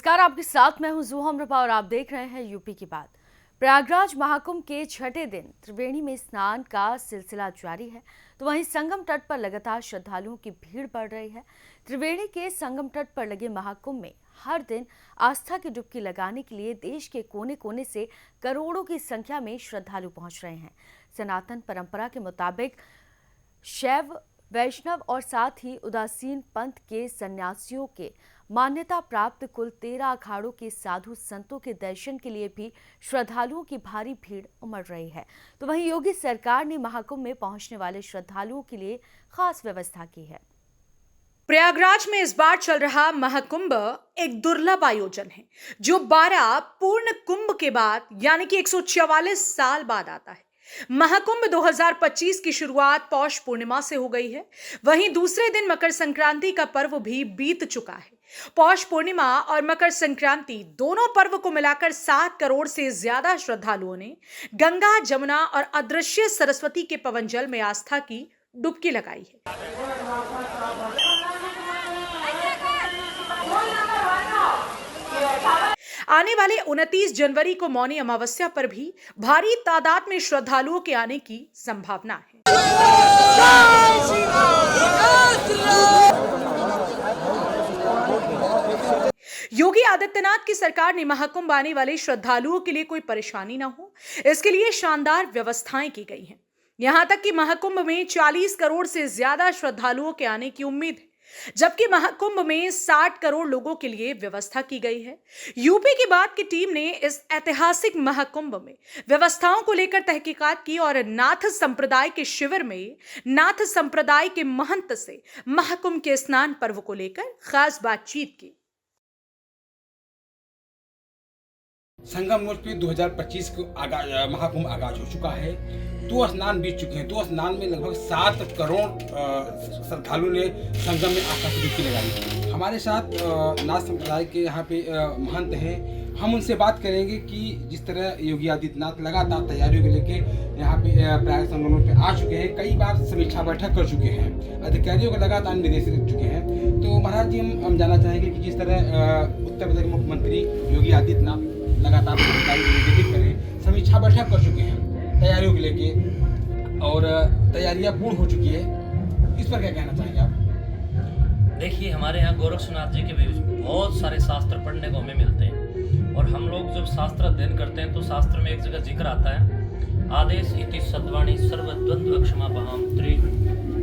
नमस्कार, आपके साथ मैं हूं जुहा अमृपा और आप देख रहे हैं यूपी की बात। प्रयागराज महाकुंभ के छठे दिन त्रिवेणी में स्नान का सिलसिला जारी है, तो वहीं संगम तट पर लगातार श्रद्धालुओं की भीड़ बढ़ रही है। त्रिवेणी के संगम तट पर लगे महाकुंभ में हर दिन आस्था की डुबकी लगाने के लिए देश के कोने कोने से करोड़ों की संख्या में श्रद्धालु पहुंच रहे हैं। सनातन परंपरा के मुताबिक शैव, वैष्णव और साथ ही उदासीन पंथ के सन्यासियों के मान्यता प्राप्त कुल 13 अखाड़ों के साधु संतों के दर्शन के लिए भी श्रद्धालुओं की भारी भीड़ उमड़ रही है। तो वहीं योगी सरकार ने महाकुंभ में पहुंचने वाले श्रद्धालुओं के लिए खास व्यवस्था की है। प्रयागराज में इस बार चल रहा महाकुंभ एक दुर्लभ आयोजन है, जो 12 पूर्ण कुंभ के बाद यानी कि 144 साल बाद आता है। महाकुंभ 2025 की शुरुआत पौष पूर्णिमा से हो गई है। वहीं दूसरे दिन मकर संक्रांति का पर्व भी बीत चुका है। पौष पूर्णिमा और मकर संक्रांति दोनों पर्व को मिलाकर 7 करोड़ से ज्यादा श्रद्धालुओं ने गंगा, जमुना और अदृश्य सरस्वती के पवन जल में आस्था की डुबकी लगाई है। आने वाले 29 जनवरी को मौनी अमावस्या पर भी भारी तादाद में श्रद्धालुओं के आने की संभावना है। योगी आदित्यनाथ की सरकार ने महाकुंभ आने वाले श्रद्धालुओं के लिए कोई परेशानी न हो, इसके लिए शानदार व्यवस्थाएं की गई हैं। यहां तक कि महाकुंभ में 40 करोड़ से ज्यादा श्रद्धालुओं के आने की उम्मीद है, जबकि महाकुंभ में 60 करोड़ लोगों के लिए व्यवस्था की गई है। यूपी की बात की टीम ने इस ऐतिहासिक महाकुंभ में व्यवस्थाओं को लेकर तहकीकात की और नाथ संप्रदाय के शिविर में नाथ संप्रदाय के महंत से महाकुंभ के स्नान पर्व को लेकर खास बातचीत की। संगम मोर्च पे 2025 को महाकुंभ आगाज हो चुका है। 2 स्नान बीत चुके हैं। 2 स्नान में लगभग 7 करोड़ श्रद्धालु ने संगम में आस्था की डुबकी लगाई है। हमारे साथ नाथ संप्रदाय के यहाँ पे महंत हैं। हम उनसे बात करेंगे कि जिस तरह योगी आदित्यनाथ लगातार तैयारियों को लेके यहाँ पे प्रयाग संगम पे आ चुके हैं, कई बार समीक्षा बैठक कर चुके हैं, अधिकारियों को लगातार निर्देश दे चुके हैं। तो महाराज जी, हम जानना चाहेंगे कि जिस तरह उत्तर प्रदेश के मुख्यमंत्री योगी आदित्यनाथ लगातार निर्देशित करें, समीक्षा बैठक कर चुके हैं तैयारियों को लेके और तैयारियां पूर्ण हो चुकी है, इस पर क्या कहना चाहेंगे आप? देखिए, हमारे यहाँ गोरक्षनाथ जी के भी बहुत सारे शास्त्र पढ़ने को हमें मिलते हैं और हम लोग जब शास्त्र अध्ययन करते हैं तो शास्त्र में एक जगह जिक्र आता है, आदेश इति सद्वाणी सर्वद्वंद्व क्षमा बहाम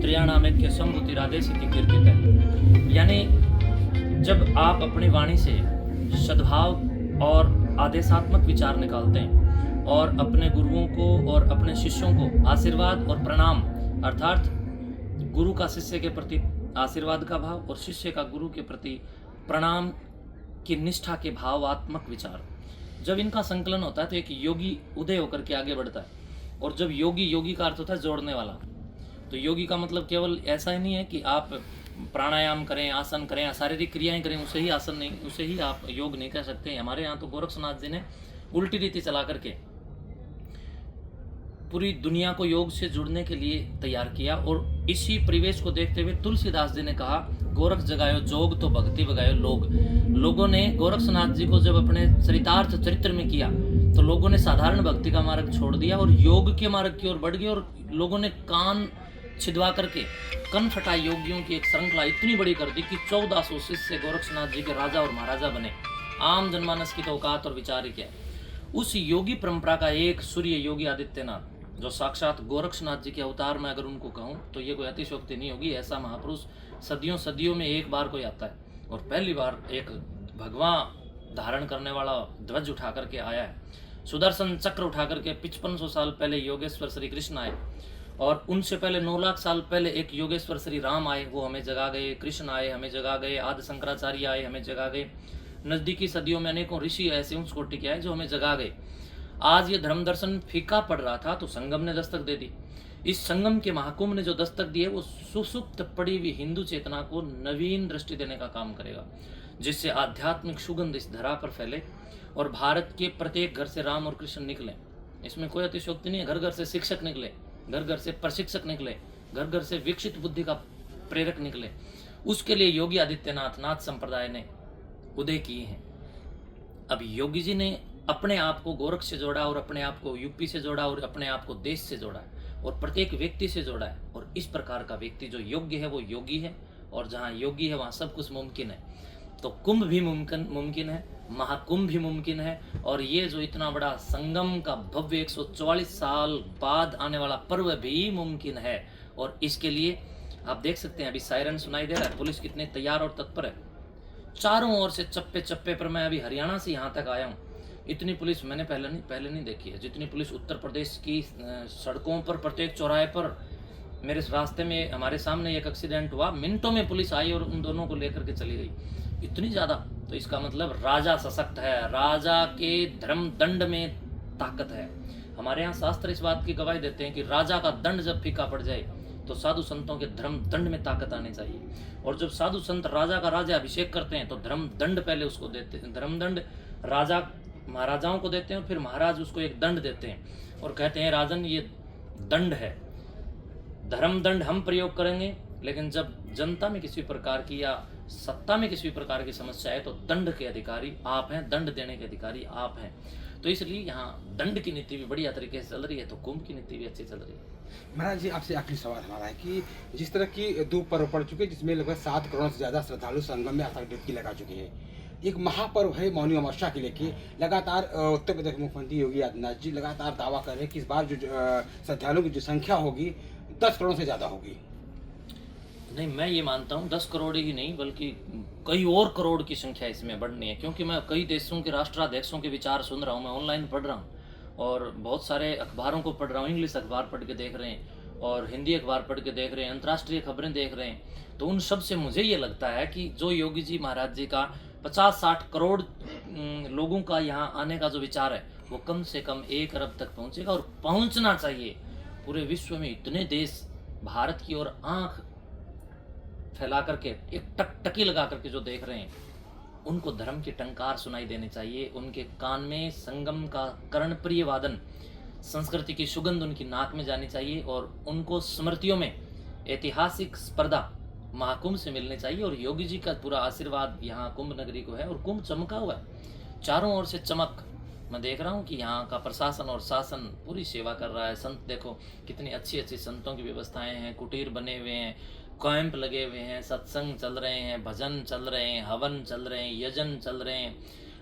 त्रियाणामेक्य संभूतिरादेश इति कीर्तित है। यानी जब आप अपनी वाणी से सद्भाव और आदेशात्मक विचार निकालते हैं और अपने गुरुओं को और अपने शिष्यों को आशीर्वाद और प्रणाम, अर्थात गुरु का शिष्य के प्रति आशीर्वाद का भाव और शिष्य का गुरु के प्रति प्रणाम की निष्ठा के भावात्मक विचार, जब इनका संकलन होता है तो एक योगी उदय होकर के आगे बढ़ता है। और जब योगी का अर्थ होता है जोड़ने वाला। तो योगी का मतलब केवल ऐसा ही नहीं है कि आप प्राणायाम करें, आसन करें, शारीरिक क्रियाएं करें, उसे ही आसन नहीं, उसे ही आप योग नहीं कह सकते। हमारे यहाँ तो गोरक्षनाथ जी ने उल्टी रीति चला करके पूरी दुनिया को योग से जुड़ने के लिए तैयार किया। और इसी परिवेश को देखते हुए तुलसीदास जी ने कहा, गोरख जगायो जोग तो भक्ति बगायो लोग। लोगों ने गोरक्षनाथ जी को जब अपने चरितार्थ चरित्र में किया तो लोगों ने साधारण भक्ति का मार्ग छोड़ दिया और योग के मार्ग की ओर बढ़ गए। और लोगों ने कान छिदवा करके कनफटा योगियों की एक श्रृंखला इतनी बड़ी कर दी कि 1400 शिष्य गोरक्षनाथ जी के राजा और महाराजा बने। आम जनमानस की तो औकात और विचार ही क्या। उस योगी परंपरा का एक सूर्य योगी आदित्यनाथ, जो साक्षात गोरक्षनाथ जी के अवतार में अगर उनको कहूँ तो ये कोई अतिशयोक्ति नहीं होगी। ऐसा महापुरुष सदियों में एक बार कोई आता है और पहली बार एक भगवा धारण करने वाला ध्वज उठा करके आया है। सुदर्शन चक्र उठा करके 5500 साल पहले योगेश्वर श्री कृष्ण आए और उनसे पहले 9 लाख साल पहले एक योगेश्वर श्री राम आए, वो हमें जगा गए। कृष्ण आए, हमें जगा गए। आदि शंकराचार्य आए, हमें जगा गए। नजदीकी सदियों में अनेकों ऋषि ऐसे उस कोटि के आए जो हमें जगा गए। आज ये धर्म दर्शन फीका पड़ रहा था तो संगम ने दस्तक दे दी। इस संगम के महाकुंभ ने जो दस्तक दी है वो सुसुप्त पड़ी हुई हिंदू चेतना को नवीन दृष्टि देने का काम करेगा, जिससे आध्यात्मिक सुगंध इस धरा पर फैले और भारत के प्रत्येक घर से राम और कृष्ण निकले। इसमें कोई अतिशयोक्ति नहीं है। घर घर से शिक्षक निकले, घर घर से प्रशिक्षक निकले, घर घर से विकसित बुद्धि का प्रेरक निकले। उसके लिए योगी आदित्यनाथ नाथ संप्रदाय ने उदय किए हैं। अब योगी जी ने अपने आप को गोरख से जोड़ा और अपने आप को यूपी से जोड़ा और अपने आप को देश से जोड़ा है और प्रत्येक व्यक्ति से जोड़ा है। और इस प्रकार का व्यक्ति जो योग्य है वो योगी है, और जहाँ योगी है वहाँ सब कुछ मुमकिन है। तो कुंभ भी मुमकिन है, महाकुंभ भी मुमकिन है, और ये जो इतना बड़ा संगम का भव्य 144 साल बाद आने वाला पर्व भी मुमकिन है। और इसके लिए आप देख सकते हैं अभी सायरन सुनाई दे रहा है, पुलिस कितने तैयार और तत्पर है। चारों ओर से चप्पे चप्पे पर, मैं अभी हरियाणा से यहाँ तक आया हूँ, इतनी पुलिस मैंने पहले नहीं देखी है। जितनी पुलिस उत्तर प्रदेश की सड़कों पर, प्रत्येक चौराहे पर, मेरे रास्ते में हमारे सामने एक एक्सीडेंट हुआ, मिनटों में पुलिस आई और उन दोनों को लेकर के चली गई, इतनी ज़्यादा। तो इसका मतलब राजा सशक्त है, राजा के धर्म दंड में ताकत है। हमारे यहाँ शास्त्र इस बात की गवाही देते हैं कि राजा का दंड जब फीका पड़ जाए तो साधु संतों के धर्म दंड में ताकत आनी चाहिए। और जब साधु संत राजा का राजा अभिषेक करते हैं तो धर्म दंड पहले उसको देते हैं, धर्म दंड राजा महाराजाओं को देते हैं और फिर महाराज उसको एक दंड देते हैं और कहते हैं राजन ये दंड है, धर्म दंड हम प्रयोग करेंगे, लेकिन जब जनता में किसी प्रकार की या सत्ता में किसी प्रकार की समस्या है तो दंड के अधिकारी आप हैं, दंड देने के अधिकारी आप हैं। तो इसलिए यहाँ दंड की नीति भी बढ़िया तरीके से चल रही है, तो कुंभ की नीति भी अच्छी चल रही है। महाराज जी, आपसे आखिरी सवाल हमारा है कि जिस तरह की 2 पर्व पड़ चुके जिसमें लगभग 7 करोड़ से ज़्यादा श्रद्धालु संगम में आस्था की डुबकी लगा चुके हैं, एक महापर्व है मौनी अमावस्या के लेके लगातार उत्तर प्रदेश के मुख्यमंत्री योगी आदित्यनाथ जी लगातार दावा कर रहे हैं कि इस बार जो श्रद्धालुओं की जो संख्या होगी 10 करोड़ से ज़्यादा होगी। नहीं, मैं ये मानता हूँ 10 करोड़ ही नहीं बल्कि कई और करोड़ की संख्या इसमें बढ़नी है, क्योंकि मैं कई देशों के राष्ट्राध्यक्षों के विचार सुन रहा हूँ, मैं ऑनलाइन पढ़ रहा हूँ और बहुत सारे अखबारों को पढ़ रहा हूँ, इंग्लिश अखबार पढ़ के देख रहे हैं और हिंदी अखबार पढ़ के देख रहे हैं, अंतर्राष्ट्रीय खबरें देख रहे हैं। तो उन सब से मुझे ये लगता है कि जो योगी जी महाराज जी का 50-60 करोड़ लोगों का यहाँ आने का जो विचार है वो कम से कम 1 अरब तक पहुँचेगा और पहुँचना चाहिए। पूरे विश्व में इतने देश भारत की ओर आँख फैला करके एक टकटकी लगा करके जो देख रहे हैं, उनको धर्म की टंकार सुनाई देनी चाहिए, उनके कान में संगम का कर्णप्रिय वादन, संस्कृति की सुगंध उनकी नाक में जानी चाहिए और उनको स्मृतियों में ऐतिहासिक स्पर्धा महाकुंभ से मिलनी चाहिए। और योगी जी का पूरा आशीर्वाद यहाँ कुंभ नगरी को है और कुंभ चमका हुआ है, चारों ओर से चमक। मैं देख रहा हूँ कि यहाँ का प्रशासन और शासन पूरी सेवा कर रहा है। संत देखो कितनी अच्छी अच्छी संतों की व्यवस्थाएं हैं, कुटीर बने हुए हैं, कैंप लगे हुए हैं, सत्संग चल रहे हैं, भजन चल रहे हैं, हवन चल रहे हैं, यजन चल रहे हैं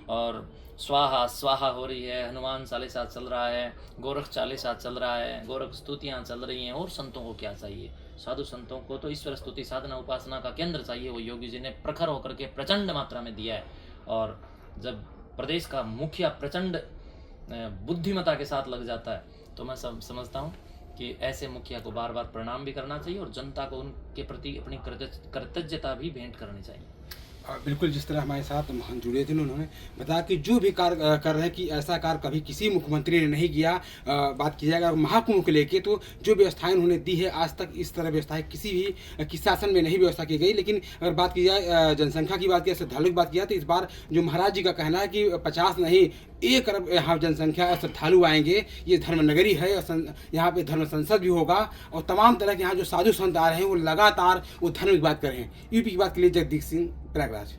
और स्वाहा स्वाहा हो रही है, हनुमान चालीसा चल रहा है, गोरख चालीसा चल रहा है, गोरख स्तुतियाँ चल रही हैं। और संतों को क्या चाहिए? साधु संतों को तो ईश्वर स्तुति साधना उपासना का केंद्र चाहिए, वो योगी जी ने प्रखर होकर के प्रचंड मात्रा में दिया है। और जब प्रदेश का मुखिया प्रचंड बुद्धिमता के साथ लग जाता है तो मैं समझता हूँ कि ऐसे मुखिया को बार बार प्रणाम भी करना चाहिए और जनता को उनके प्रति अपनी कृतज्ञता भी भेंट करनी चाहिए। बिल्कुल, जिस तरह हमारे साथ महान जुड़े थे उन्होंने बताया कि जो भी कार्य कर रहे हैं कि ऐसा कार्य कभी किसी मुख्यमंत्री ने नहीं किया। बात की जाएगा महाकुंभ को लेके तो जो व्यवस्थाएं उन्होंने दी है आज तक इस तरह व्यवस्थाएं किसी शासन में नहीं व्यवस्था की गई। लेकिन अगर बात की जाए जनसंख्या की बात की, श्रद्धालु की बात किया तो इस बार जो महाराज जी का कहना है कि 50 नहीं 1 अरब यहाँ जनसंख्या श्रद्धालु आएंगे। ये धर्म नगरी है और यहाँ पे धर्म संसद भी होगा और तमाम तरह के यहाँ जो साधु संत आ रहे हैं वो लगातार वो धर्म की बात कर रहे हैं। यूपी की बात के लिए जगदीश सिंह, प्रयागराज।